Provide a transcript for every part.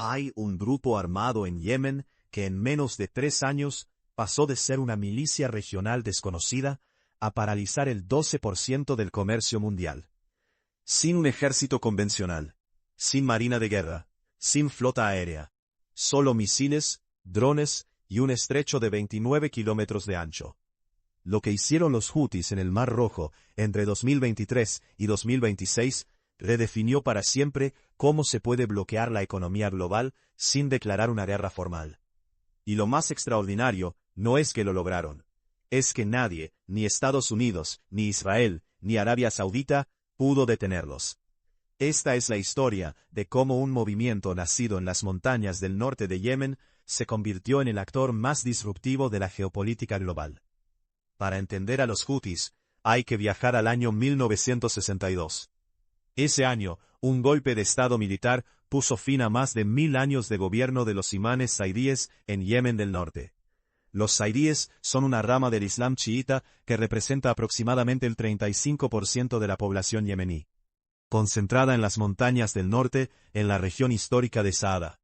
Hay un grupo armado en Yemen que en menos de 3 años pasó de ser una milicia regional desconocida a paralizar el 12% del comercio mundial. Sin un ejército convencional, sin marina de guerra, sin flota aérea, solo misiles, drones y un estrecho de 29 kilómetros de ancho. Lo que hicieron los Hutis en el Mar Rojo entre 2023 y 2026 redefinió para siempre cómo se puede bloquear la economía global sin declarar una guerra formal. Y lo más extraordinario no es que lo lograron, es que nadie, ni Estados Unidos, ni Israel, ni Arabia Saudita, pudo detenerlos. Esta es la historia de cómo un movimiento nacido en las montañas del norte de Yemen se convirtió en el actor más disruptivo de la geopolítica global. Para entender a los Hutis, hay que viajar al año 1962. Ese año, un golpe de estado militar puso fin a más de 1000 años de gobierno de los imanes zaidíes en Yemen del Norte. Los zaidíes son una rama del Islam chiita que representa aproximadamente el 35% de la población yemení, concentrada en las montañas del norte, en la región histórica de Saada.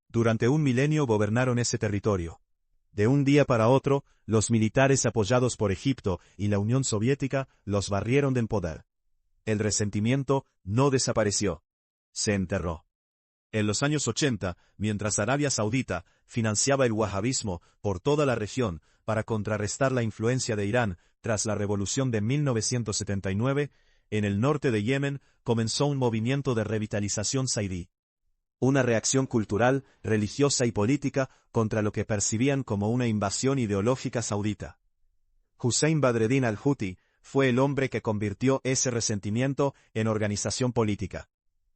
Durante un milenio gobernaron ese territorio. De un día para otro, los militares apoyados por Egipto y la Unión Soviética los barrieron del poder. El resentimiento no desapareció. Se enterró. En los años 80, mientras Arabia Saudita financiaba el wahabismo por toda la región para contrarrestar la influencia de Irán tras la revolución de 1979, en el norte de Yemen comenzó un movimiento de revitalización zaidí. Una reacción cultural, religiosa y política contra lo que percibían como una invasión ideológica saudita. Hussein Badreddin al-Huti fue el hombre que convirtió ese resentimiento en organización política.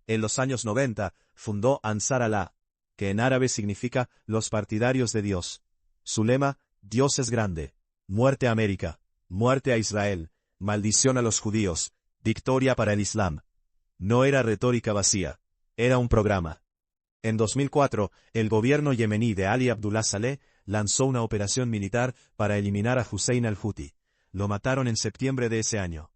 En los años 90, fundó Ansar Allah, que en árabe significa los partidarios de Dios. Su lema, Dios es grande, muerte a América, muerte a Israel, maldición a los judíos, victoria para el Islam. No era retórica vacía, era un programa. En 2004, el gobierno yemení de Ali Abdullah Saleh lanzó una operación militar para eliminar a Hussein al-Huti. Lo mataron en septiembre de ese año.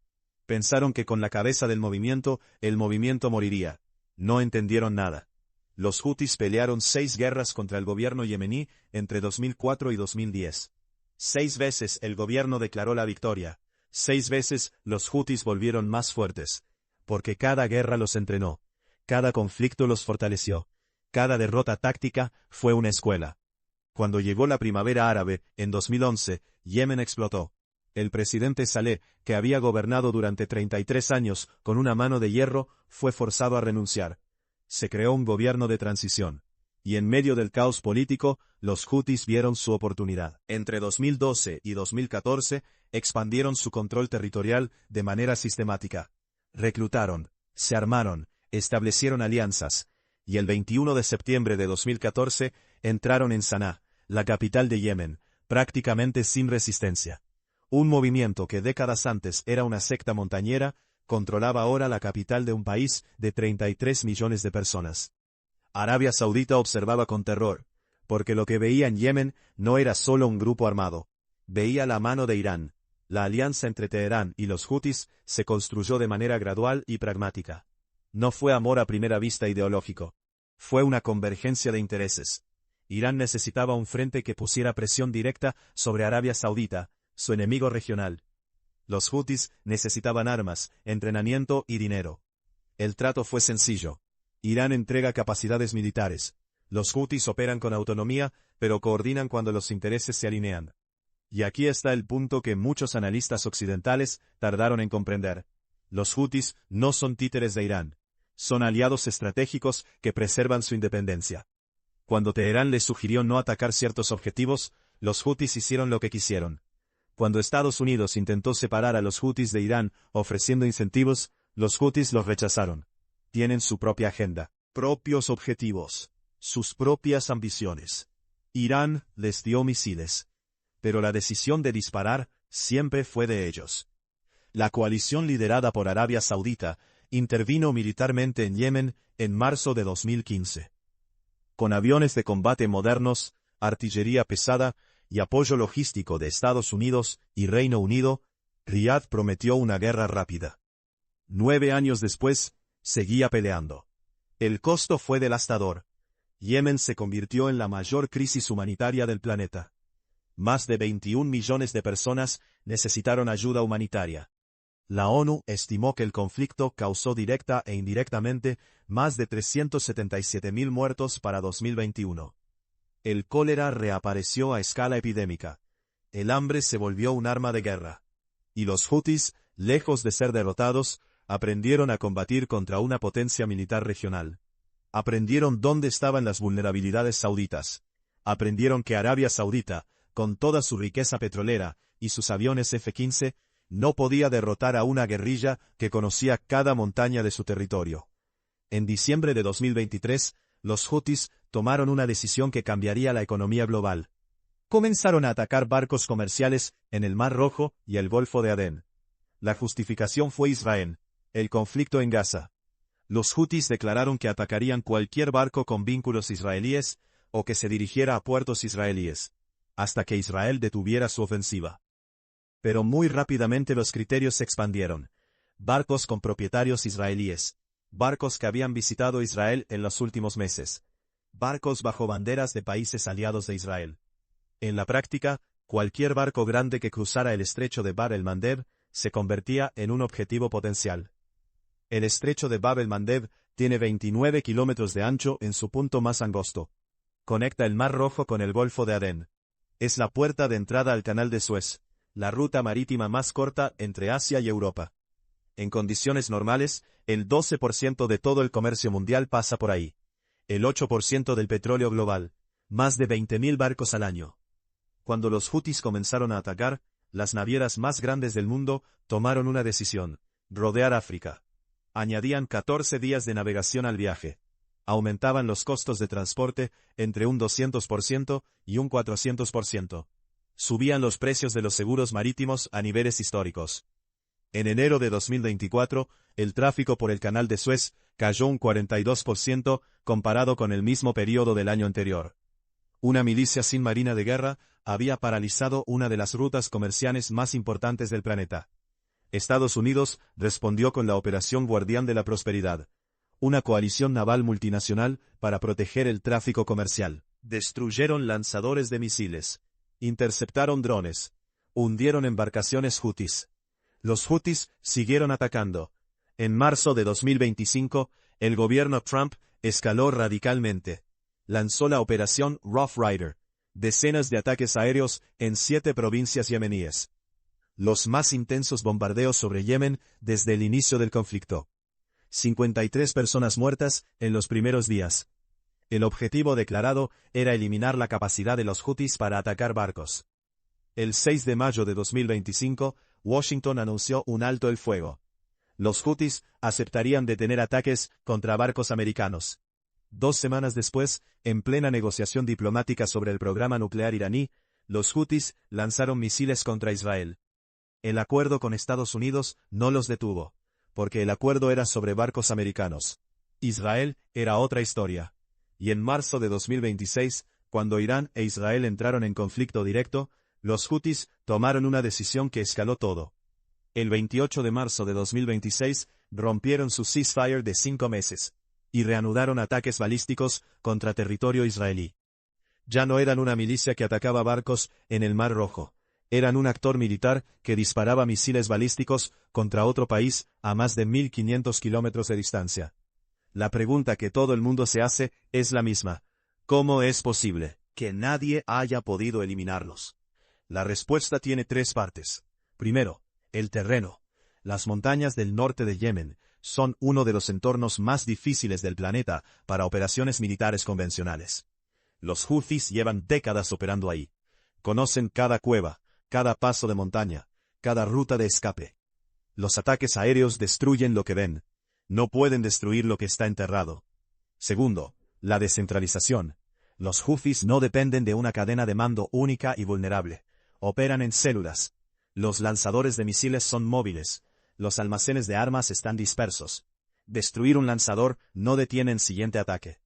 Pensaron que con la cabeza del movimiento, el movimiento moriría. No entendieron nada. Los Hutis pelearon 6 guerras contra el gobierno yemení entre 2004 y 2010. 6 veces el gobierno declaró la victoria. 6 veces los Hutis volvieron más fuertes. Porque cada guerra los entrenó. Cada conflicto los fortaleció. Cada derrota táctica fue una escuela. Cuando llegó la primavera árabe, en 2011, Yemen explotó. El presidente Saleh, que había gobernado durante 33 años con una mano de hierro, fue forzado a renunciar. Se creó un gobierno de transición. Y en medio del caos político, los Hutis vieron su oportunidad. Entre 2012 y 2014, expandieron su control territorial de manera sistemática. Reclutaron, se armaron, establecieron alianzas. Y el 21 de septiembre de 2014, entraron en Saná, la capital de Yemen, prácticamente sin resistencia. Un movimiento que décadas antes era una secta montañera, controlaba ahora la capital de un país de 33 millones de personas. Arabia Saudita observaba con terror, porque lo que veía en Yemen no era solo un grupo armado. Veía la mano de Irán. La alianza entre Teherán y los Hutis se construyó de manera gradual y pragmática. No fue amor a primera vista ideológico. Fue una convergencia de intereses. Irán necesitaba un frente que pusiera presión directa sobre Arabia Saudita, su enemigo regional. Los Hutis necesitaban armas, entrenamiento y dinero. El trato fue sencillo. Irán entrega capacidades militares. Los Hutis operan con autonomía, pero coordinan cuando los intereses se alinean. Y aquí está el punto que muchos analistas occidentales tardaron en comprender. Los Hutis no son títeres de Irán. Son aliados estratégicos que preservan su independencia. Cuando Teherán les sugirió no atacar ciertos objetivos, los Hutis hicieron lo que quisieron. Cuando Estados Unidos intentó separar a los Hutis de Irán ofreciendo incentivos, los Hutis los rechazaron. Tienen su propia agenda, propios objetivos, sus propias ambiciones. Irán les dio misiles. Pero la decisión de disparar siempre fue de ellos. La coalición liderada por Arabia Saudita intervino militarmente en Yemen en marzo de 2015. Con aviones de combate modernos, artillería pesada y apoyo logístico de Estados Unidos y Reino Unido, Riad prometió una guerra rápida. 9 años después, seguía peleando. El costo fue devastador. Yemen se convirtió en la mayor crisis humanitaria del planeta. Más de 21 millones de personas necesitaron ayuda humanitaria. La ONU estimó que el conflicto causó directa e indirectamente más de 377.000 muertos para 2021. El cólera reapareció a escala epidémica. El hambre se volvió un arma de guerra. Y los hutis, lejos de ser derrotados, aprendieron a combatir contra una potencia militar regional. Aprendieron dónde estaban las vulnerabilidades sauditas. Aprendieron que Arabia Saudita, con toda su riqueza petrolera y sus aviones F-15, no podía derrotar a una guerrilla que conocía cada montaña de su territorio. En diciembre de 2023, los hutis tomaron una decisión que cambiaría la economía global. Comenzaron a atacar barcos comerciales en el Mar Rojo y el Golfo de Adén. La justificación fue Israel, el conflicto en Gaza. Los hutis declararon que atacarían cualquier barco con vínculos israelíes o que se dirigiera a puertos israelíes, hasta que Israel detuviera su ofensiva. Pero muy rápidamente los criterios se expandieron. Barcos con propietarios israelíes. Barcos que habían visitado Israel en los últimos meses. Barcos bajo banderas de países aliados de Israel. En la práctica, cualquier barco grande que cruzara el estrecho de Bab el-Mandeb se convertía en un objetivo potencial. El estrecho de Bab el-Mandeb tiene 29 kilómetros de ancho en su punto más angosto. Conecta el Mar Rojo con el Golfo de Adén. Es la puerta de entrada al Canal de Suez, la ruta marítima más corta entre Asia y Europa. En condiciones normales, el 12% de todo el comercio mundial pasa por ahí. El 8% del petróleo global. Más de 20.000 barcos al año. Cuando los hutis comenzaron a atacar, las navieras más grandes del mundo tomaron una decisión: rodear África. Añadían 14 días de navegación al viaje. Aumentaban los costos de transporte entre un 200% y un 400%. Subían los precios de los seguros marítimos a niveles históricos. En enero de 2024, el tráfico por el Canal de Suez cayó un 42% comparado con el mismo periodo del año anterior. Una milicia sin marina de guerra había paralizado una de las rutas comerciales más importantes del planeta. Estados Unidos respondió con la Operación Guardián de la Prosperidad, una coalición naval multinacional para proteger el tráfico comercial. Destruyeron lanzadores de misiles, interceptaron drones, hundieron embarcaciones hutis. Los hutis siguieron atacando. En marzo de 2025, el gobierno Trump escaló radicalmente. Lanzó la operación Rough Rider, decenas de ataques aéreos en 7 provincias yemeníes. Los más intensos bombardeos sobre Yemen desde el inicio del conflicto. 53 personas muertas en los primeros días. El objetivo declarado era eliminar la capacidad de los hutis para atacar barcos. El 6 de mayo de 2025, Washington anunció un alto el fuego. Los hutis aceptarían detener ataques contra barcos americanos. 2 semanas después, en plena negociación diplomática sobre el programa nuclear iraní, los hutis lanzaron misiles contra Israel. El acuerdo con Estados Unidos no los detuvo, porque el acuerdo era sobre barcos americanos. Israel era otra historia. Y en marzo de 2026, cuando Irán e Israel entraron en conflicto directo, los hutis tomaron una decisión que escaló todo. El 28 de marzo de 2026, rompieron su ceasefire de 5 meses, y reanudaron ataques balísticos contra territorio israelí. Ya no eran una milicia que atacaba barcos en el Mar Rojo, eran un actor militar que disparaba misiles balísticos contra otro país a más de 1.500 kilómetros de distancia. La pregunta que todo el mundo se hace es la misma: ¿cómo es posible que nadie haya podido eliminarlos? La respuesta tiene 3 partes. Primero, el terreno. Las montañas del norte de Yemen son uno de los entornos más difíciles del planeta para operaciones militares convencionales. Los hutis llevan décadas operando ahí. Conocen cada cueva, cada paso de montaña, cada ruta de escape. Los ataques aéreos destruyen lo que ven. No pueden destruir lo que está enterrado. Segundo, la descentralización. Los hutis no dependen de una cadena de mando única y vulnerable. Operan en células. Los lanzadores de misiles son móviles. Los almacenes de armas están dispersos. Destruir un lanzador no detiene el siguiente ataque.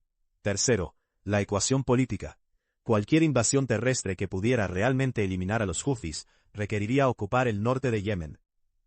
Tercero, la ecuación política. Cualquier invasión terrestre que pudiera realmente eliminar a los hutis requeriría ocupar el norte de Yemen,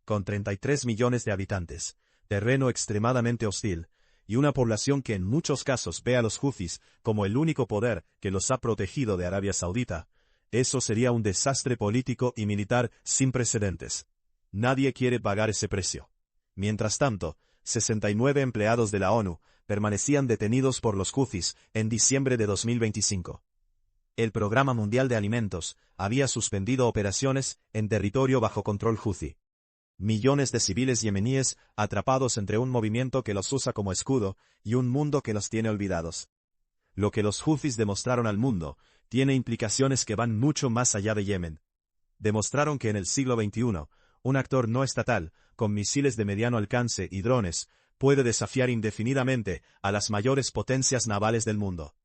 con 33 millones de habitantes, terreno extremadamente hostil, y una población que en muchos casos ve a los Houthis como el único poder que los ha protegido de Arabia Saudita, eso sería un desastre político y militar sin precedentes. Nadie quiere pagar ese precio. Mientras tanto, 69 empleados de la ONU permanecían detenidos por los Houthis en diciembre de 2025. El Programa Mundial de Alimentos había suspendido operaciones en territorio bajo control Houthi. Millones de civiles yemeníes atrapados entre un movimiento que los usa como escudo y un mundo que los tiene olvidados. Lo que los Houthis demostraron al mundo tiene implicaciones que van mucho más allá de Yemen. Demostraron que en el siglo XXI, un actor no estatal, con misiles de mediano alcance y drones, puede desafiar indefinidamente a las mayores potencias navales del mundo.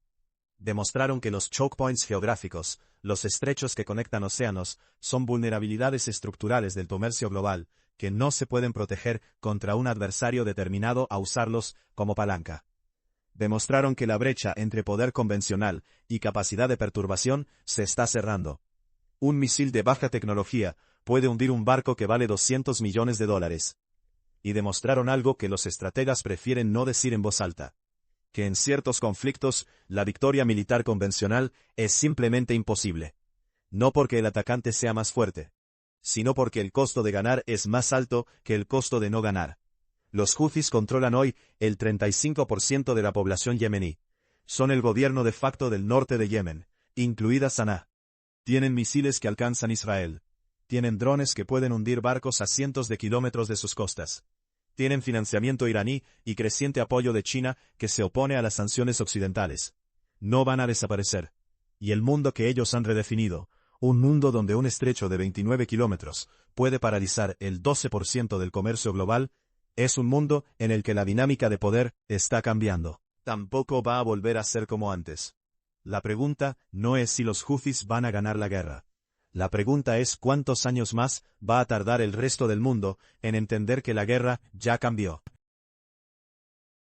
Demostraron que los choke points geográficos, los estrechos que conectan océanos, son vulnerabilidades estructurales del comercio global, que no se pueden proteger contra un adversario determinado a usarlos como palanca. Demostraron que la brecha entre poder convencional y capacidad de perturbación se está cerrando. Un misil de baja tecnología puede hundir un barco que vale $200 millones. Y demostraron algo que los estrategas prefieren no decir en voz alta: que en ciertos conflictos la victoria militar convencional es simplemente imposible. No porque el atacante sea más fuerte, sino porque el costo de ganar es más alto que el costo de no ganar. Los Houthis controlan hoy el 35% de la población yemení. Son el gobierno de facto del norte de Yemen, incluida Saná. Tienen misiles que alcanzan Israel. Tienen drones que pueden hundir barcos a cientos de kilómetros de sus costas. Tienen financiamiento iraní y creciente apoyo de China que se opone a las sanciones occidentales. No van a desaparecer. Y el mundo que ellos han redefinido, un mundo donde un estrecho de 29 kilómetros puede paralizar el 12% del comercio global, es un mundo en el que la dinámica de poder está cambiando. Tampoco va a volver a ser como antes. La pregunta no es si los Houthis van a ganar la guerra. La pregunta es cuántos años más va a tardar el resto del mundo en entender que la guerra ya cambió.